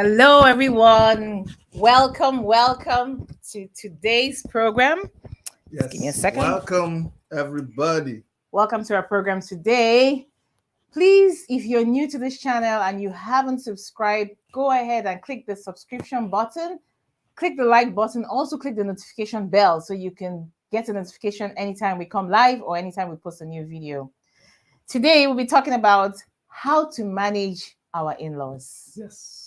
Hello, everyone. Welcome to today's program. Just give me a Yes, second. welcome everybody. Welcome to our program today. Please, if you're new to this channel and you haven't subscribed, go ahead and click the subscription button, click the like button, also click the notification bell so you can get a notification anytime we come live or anytime we post a new video. Today, we'll be talking about how to manage our in-laws. Yes.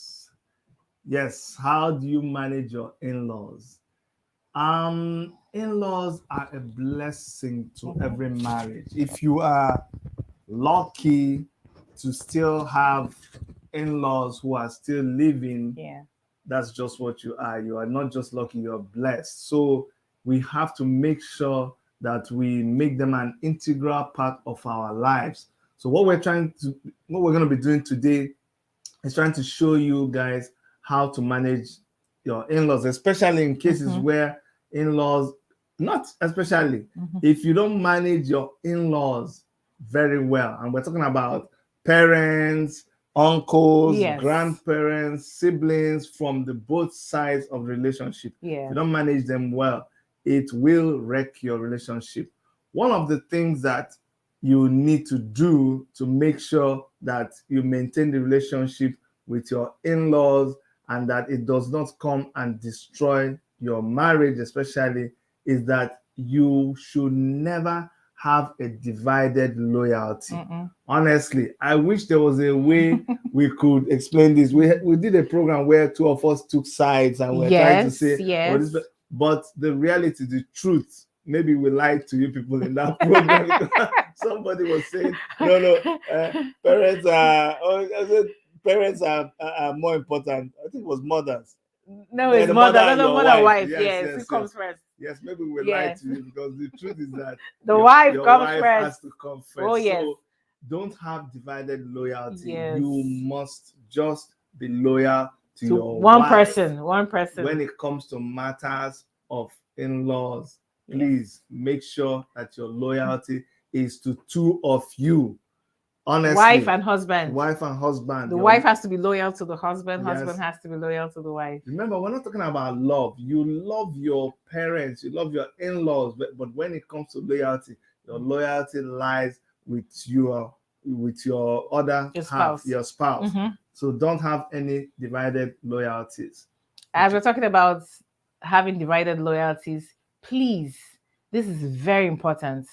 Yes, how do you manage your in-laws? In-laws are a blessing to every marriage. If you are lucky to still have in-laws who are still living, Yeah. that's just what you are. You are not just lucky, you're blessed. So we have to make sure that we make them an integral part of our lives. So what we're going to be doing today is trying to show you guys how to manage your in-laws, especially in cases where in-laws, not especially, if you don't manage your in-laws very well, and we're talking about parents, uncles, Yes. grandparents, siblings from the both sides of the relationship. Yeah. If you don't manage them well, it will wreck your relationship. One of the things that you need to do to make sure that you maintain the relationship with your in-laws and that it does not come and destroy your marriage, especially, is that you should never have a divided loyalty. Honestly, I wish there was a way we could explain this. We did a program where two of us took sides and we're trying to say, yes. but the reality, the truth, maybe we lied to you people in that program. Somebody was saying, no, parents are, I said, parents are more important. I think it was mothers. No, Yeah, it's the mother, mother no, and no, your mother, wife. wife. Yes, Yes, yes, who yes. comes first? Yes, maybe we Yeah. lied to you because the truth is that The wife your comes wife first. has to come first. Oh, yes. So don't have divided loyalty. Yes. You must just be loyal to To your one wife. person. When it comes to matters of in-laws, Yes. please make sure that your loyalty is to two of you. Honestly, Wife and husband. wife and husband. The wife has to be loyal to the husband. Yes. Husband has to be loyal to the wife. Remember, we're not talking about love. You love your parents, you love your in-laws, but when it comes to loyalty, your loyalty lies with your other Your half, spouse. your spouse. So don't have any divided loyalties. As we're talking about having divided loyalties, please, this is very important.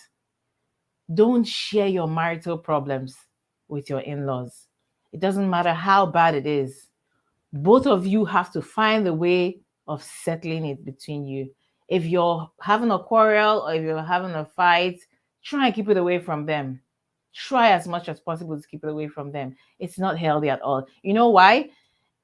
Don't share your marital problems with your in-laws. It doesn't matter how bad it is. Both of you have to find a way of settling it between you. If you're having a quarrel or if you're having a fight, try and keep it away from them. Try as much as possible to keep it away from them. It's not healthy at all. You know why?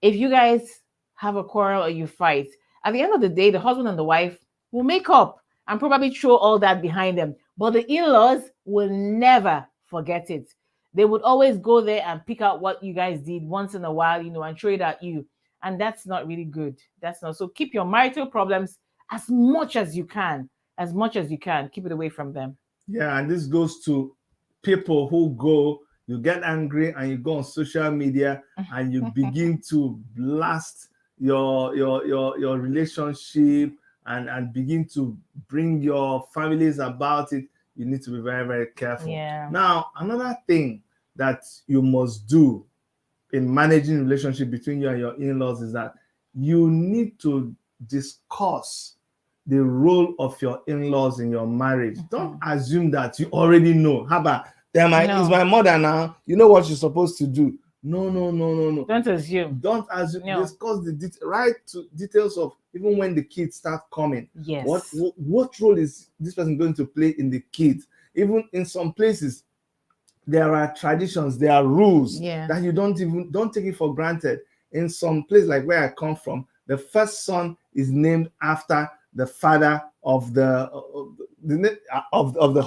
If you guys have a quarrel or you fight, at the end of the day, the husband and the wife will make up and probably throw all that behind them. But the in-laws will never forget it. They would always go there and pick out what you guys did once in a while, and throw it at you. And that's not really good. That's not. So keep your marital problems as much as you can. As much as you can. Keep it away from them. Yeah, and this goes to people who you get angry and you go on social media and you begin to blast your relationship and begin to bring your families about it. You need to be very, very careful. Yeah. Now, another thing that you must do in managing relationship between you and your in-laws is that you need to discuss the role of your in-laws in your marriage. Don't assume that you already know. How about is my mother now? You know what you're supposed to do. No. Don't assume. Don't assume. No. Discuss the right to details of even when the kids start coming. Yes. What role is this person going to play in the kids? Even in some places, there are traditions, there are rules that you don't take it for granted. In some place like where I come from, the first son is named after the father of the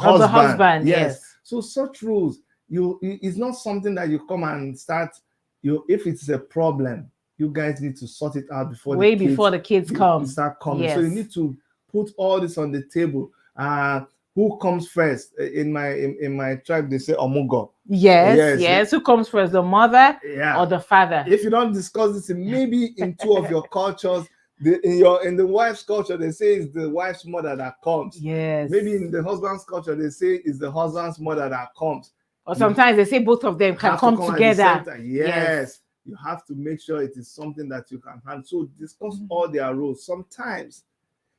husband. Yes. So such rules, it's not something that you come and start. If it's a problem, you guys need to sort it out before the kids come. Start coming. Yes. So you need to put all this on the table. who comes first. In my tribe, they say omugo. Yes, Yes, yes. Who comes first, the mother yeah. or the father? If you don't discuss this, maybe in two of your cultures, in the wife's culture, they say it's the wife's mother that comes. Yes. Maybe in the husband's culture, they say it's the husband's mother that comes. Or sometimes they say both of them can have to come come at the same together. time. Yes. You have to make sure it is something that you can handle. So discuss all their roles. Sometimes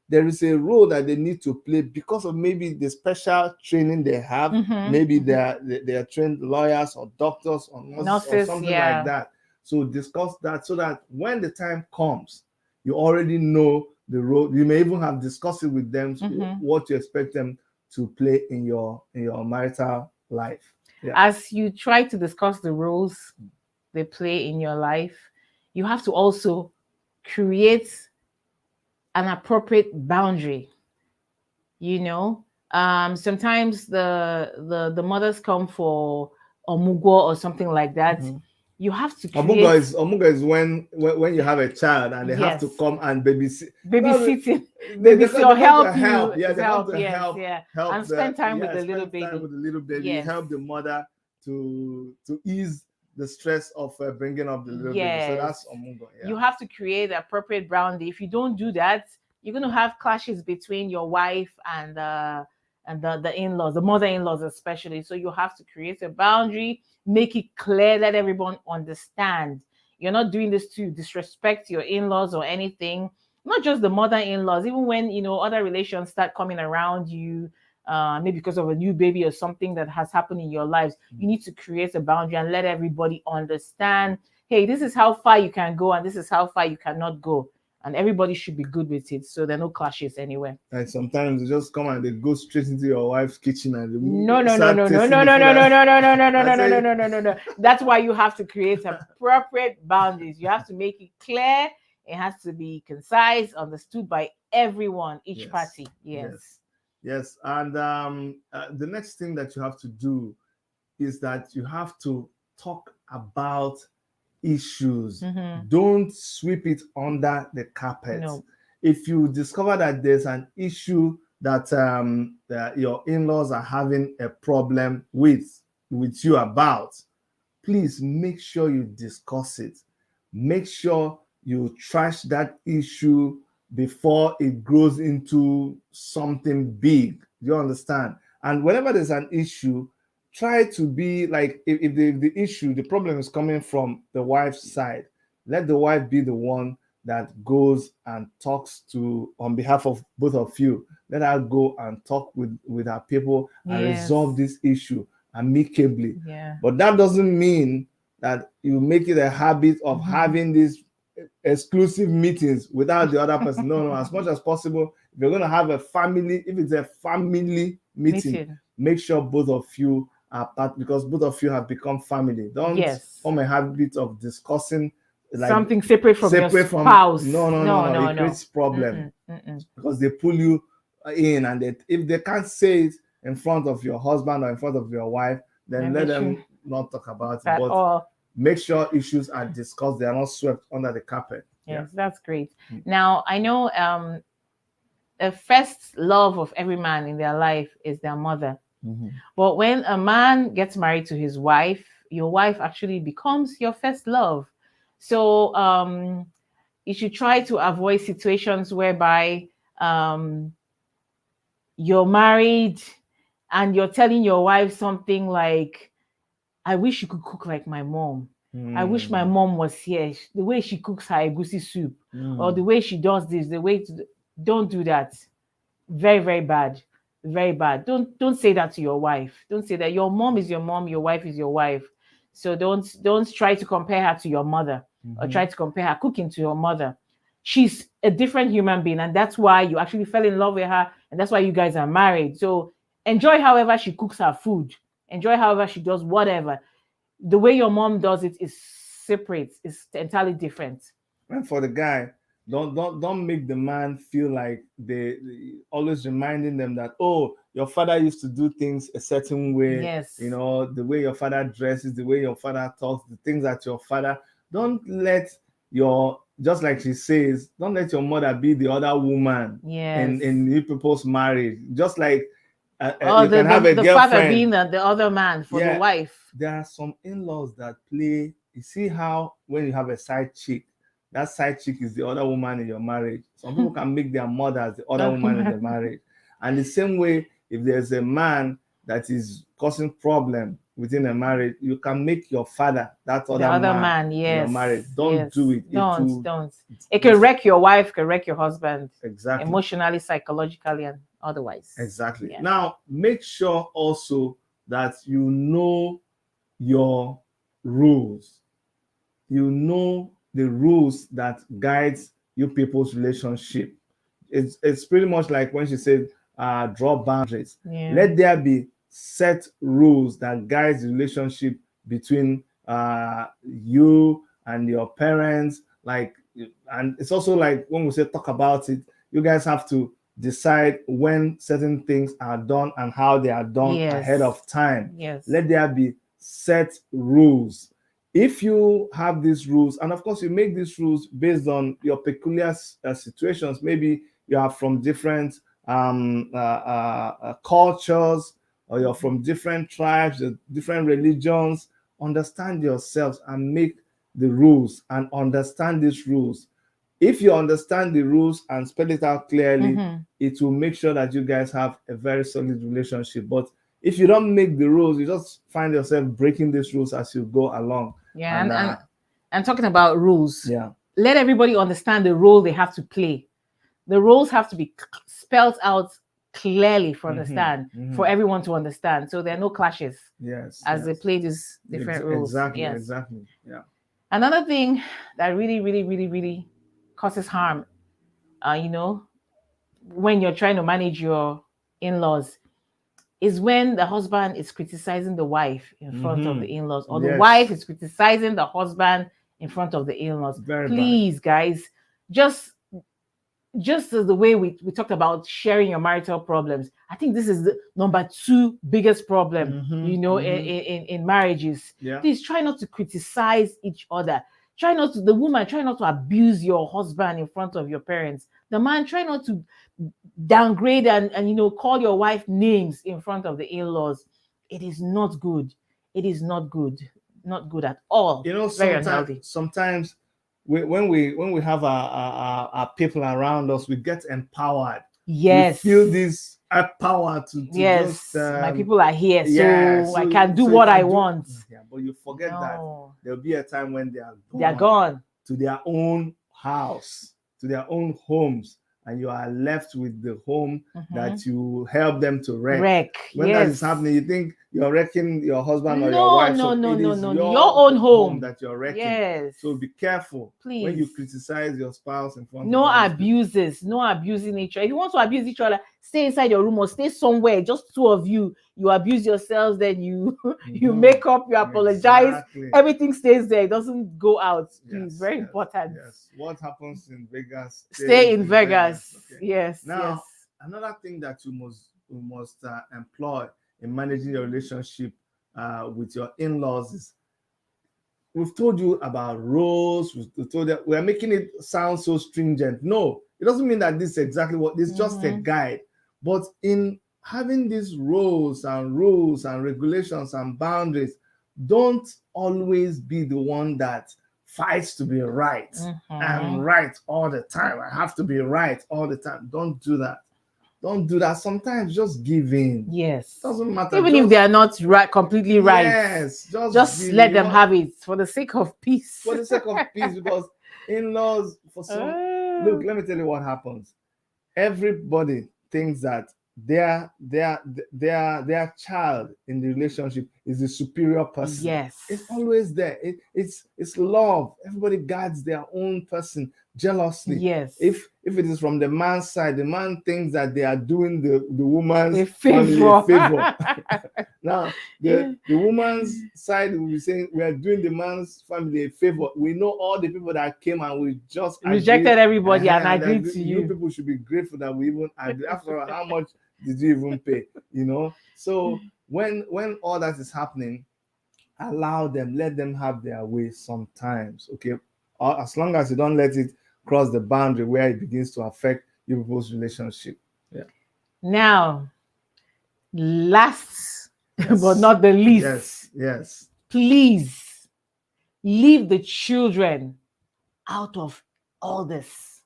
there is a role that they need to play because of maybe the special training they have. Maybe they are trained lawyers or doctors or nurses or something like that. So discuss that so that when the time comes, you already know the role. You may even have discussed it with them what you expect them to play in your marital life. Yeah. As you try to discuss the roles they play in your life, you have to also create an appropriate boundary. You know, sometimes the mothers come for omugo or something like that. You have to create. Omuga is when you have a child and they have to come and babysitting, they or come to help help. you. Yeah, they come to Yes, help yeah, help and spend time with the little spend baby. time with the little baby, Yes. help the mother to ease the stress of bringing up the little baby. So Yes. that's omuga. Yeah. You have to create appropriate boundary. If you don't do that, you're going to have clashes between your wife and the in-laws, the mother-in-laws especially. So you have to create a boundary, make it clear, let everyone understand. You're not doing this to disrespect your in-laws or anything. Not just the mother-in-laws, even when other relations start coming around you, maybe because of a new baby or something that has happened in your lives, you need to create a boundary and let everybody understand, hey, this is how far you can go and this is how far you cannot go. And everybody should be good with it, so there are no clashes anywhere. And sometimes they just come and they go straight into your wife's kitchen and no. That's why you have to create appropriate boundaries. You have to make it clear. It has to be concise, understood by everyone, each party. Yes. And the next thing that you have to do is that you have to talk about issues. Don't sweep it under the carpet. No. If you discover that there's an issue that your in-laws are having a problem with you about, please make sure you discuss it. Make sure you trash that issue before it grows into something big. Do you understand? And whenever there's an issue, try to be like, if the problem is coming from the wife's side, let the wife be the one that goes and talks to on behalf of both of you. Let her go and talk with her people and resolve this issue amicably. But that doesn't mean that you make it a habit of having these exclusive meetings without the other person. No, as much as possible, if you're going to have a family, if it's a family meeting, make sure both of you are part, because both of you have become family. Don't form a habit of discussing like something separate from your spouse. No. It creates problem because they pull you in, and if they can't say it in front of your husband or in front of your wife, then let them not talk about it. But make sure issues are discussed. They are not swept under the carpet. Yes, that's great. Now, I know the first love of every man in their life is their mother. But when a man gets married to his wife, your wife actually becomes your first love. So you should try to avoid situations whereby you're married and you're telling your wife something like, I wish you could cook like my mom. I wish my mom was here. The way she cooks her egusi soup, or the way she does this, don't do that. Very, very bad. Very bad. Don't say that to your wife. Don't say that. Your mom is your mom, your wife is your wife. So don't try to compare her to your mother, or try to compare her cooking to your mother. She's a different human being, and that's why you actually fell in love with her, and that's why you guys are married. So enjoy however she cooks her food. Enjoy however she does whatever. The way your mom does it is separate. It's entirely different. And for the guy, don't make the man feel like they always reminding them that, oh, your father used to do things a certain way. Yes. The way your father dresses, the way your father talks, the things that your father. Don't let just like she says, don't let your mother be the other woman in you people's marriage. Just like Oh, You can have a the father girlfriend. being the other man for the Yeah, wife. there are some in-laws that play. You see how when you have a side chick, that side chick is the other woman in your marriage. Some people can make their mother as the other Other woman in the man. marriage. And the same way, if there's a man that is causing problem within a marriage, you can make your father that The other other man man, in your yes, marriage. Don't yes. do it. It Don't, will don't. It can wreck your wife, can wreck your husband, exactly. emotionally, psychologically, and otherwise. Exactly. Yeah. Now, make sure also that you know your rules. You know the rules that guides you people's relationship. It's pretty much like when she said, draw boundaries. Yeah. Let there be set rules that guides the relationship between you and your parents. Like, and it's also like when we say talk about it, you guys have to decide when certain things are done and how they are done Yes. ahead of time. Yes. Let there be set rules. If you have these rules, and of course you make these rules based on your peculiar situations, maybe you are from different cultures, or you're from different tribes, different religions. Understand yourselves and make the rules and understand these rules. If you understand the rules and spell it out clearly, it will make sure that you guys have a very solid relationship. But if you don't make the rules, you just find yourself breaking these rules as you go along. Yeah, and talking about rules, yeah, let everybody understand the role they have to play. The roles have to be spelled out clearly for for everyone to understand. So there are no clashes. Yes. As they play these different roles. Exactly. Yes. Exactly. Yeah. Another thing that really causes harm, when you're trying to manage your in-laws, is when the husband is criticizing the wife in front of the in-laws, or the wife is criticizing the husband in front of the in-laws. Very Please, guys, just as the way we talked about sharing your marital problems, I think this is the number 2 biggest problem, in marriages. Yeah. Please try not to criticize each other. Try not to abuse your husband in front of your parents. The man, try not to downgrade and call your wife names in front of the in-laws. It is not good. It is not good. Not good at all. Very unhealthy. Sometimes when we have our people around us, we get empowered. Yes. We feel this power to yes, just my people are here, so I can do what I want. Yeah, but you forget that there'll be a time when they are gone to their own house, to their own homes, and you are left with the home that you help them to wreck. When that is happening, you think you're wrecking your husband or your wife. No, your own home that you're wrecking. Yes. So be careful, please, when you criticize your spouse in front of no abuses, no abusing each other. If you want to abuse each other, stay inside your room or stay somewhere, just 2 of you. You abuse yourselves, then you you make up, you apologize. Everything stays there, it doesn't go out. Please, very important. Yes. What happens in Vegas, stay in Vegas. Okay. Yes. Now, another thing that you must employ in managing your relationship with your in-laws is, we've told you about roles. We've told you, we're making it sound so stringent. No, it doesn't mean that this is exactly what. It's just a guide. But in having these rules and regulations and boundaries, don't always be the one that fights to be right. I'm right all the time. I have to be right all the time. Don't do that. Don't do that. Sometimes just give in. Yes. Doesn't matter. Even if they are not right, completely right. Yes. Just let them have it for the sake of peace. For the sake of peace, because in-laws, for some, look, let me tell you what happens. Everybody thinks that their child in the relationship is the superior person. Yes. It's always there. It's love. Everybody guards their own person jealously. Yes. If it is from the man's side, the man thinks that they are doing the woman's a favor. Now, the woman's side will be saying, we are doing the man's family a favor. We know all the people that came and we just rejected everybody and agreed to you. You people should be grateful that we even agreed. After all, how much did you even pay? So when all that is happening, allow them, let them have their way sometimes. Okay, as long as you don't let it cross the boundary where it begins to affect your people's relationship. Yeah. Now, Last but Yes. not the least, Yes. Yes. please leave the children out of all this.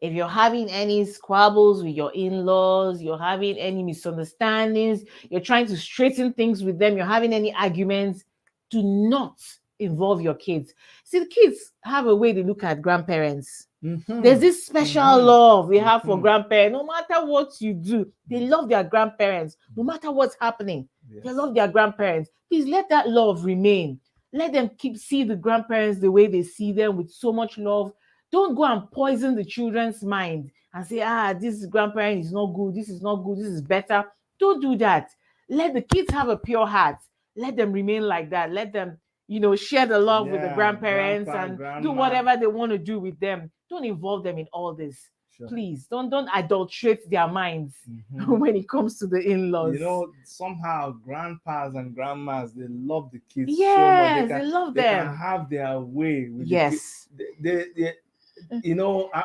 If you're having any squabbles with your in-laws, you're having any misunderstandings, you're trying to straighten things with them, you're having any arguments, do not involve your kids. See, the kids have a way they look at grandparents. There's Mm-hmm. this special Mm-hmm. love we have for Mm-hmm. grandparents. No matter what you do, they love their grandparents. No matter what's happening, they Yes. love their grandparents. Please let that love remain. Let them keep see the grandparents the way they see them, with so much love. Don't go and poison the children's mind and say, this grandparent is not good, this is not good, this is better. Don't do that. Let the kids have a pure heart. Let them remain like that. Let them, share the love with the Yeah. grandparents Grandpa, and do grandma. whatever they want to do with them. Don't involve them in all this. Sure. Please don't adulterate their minds Mm-hmm. when it comes to the in-laws. Somehow grandpas and grandmas, they love the kids so much. Yes, they love They can them. have their way with the kids. Yes.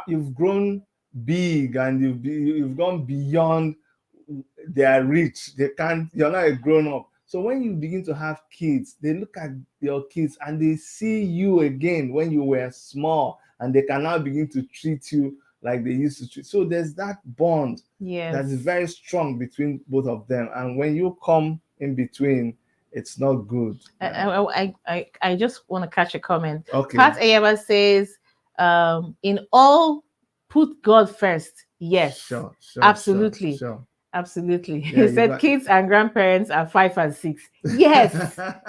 You've grown big and you've gone beyond their reach. They can't. You're not a grown up. So when you begin to have kids, they look at your kids and they see you again when you were small, and they can now begin to treat you like they used to treat. So there's that bond that Yes. is very strong between both of them. And when you come in between, it's not good. I just want to catch a comment. Okay. Pat Ayaba says, in all, put God first. Yes, Sure. absolutely. Sure. Absolutely. Yeah, He said kids and grandparents are 5 and 6. Yes.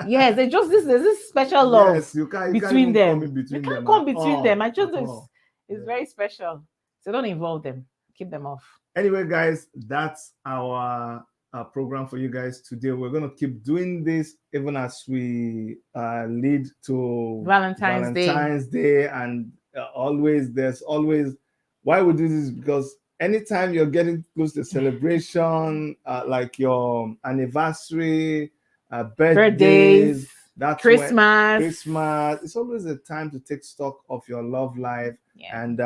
Yes. There's this special love Yes, you can't between even come them. in You between can't them come at between all. them. I just At it's, all. it's Yeah. very special. So don't involve them. Keep them off. Anyway, guys, that's our program for you guys today. We're going to keep doing this even as we lead to Valentine's Day. And there's always why we do this, because anytime you're getting close to celebration, like your anniversary, birthdays, Birthdays, that's when Christmas. it's always a time to take stock of your love life Yeah. and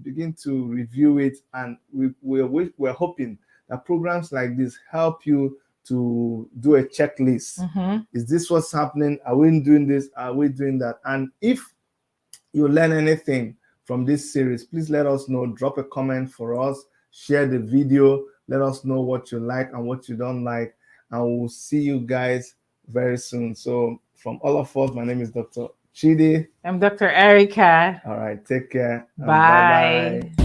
begin to review it. And we're hoping that programs like this help you to do a checklist. Mm-hmm. Is this what's happening? Are we doing this? Are we doing that? And if you learn anything from this series, please let us know. Drop a comment for us, share the video, let us know what you like and what you don't like, and we'll see you guys very soon. So from all of us, my name is Dr. Chidi. I'm Dr. Erica. All right, take care. Bye. Bye.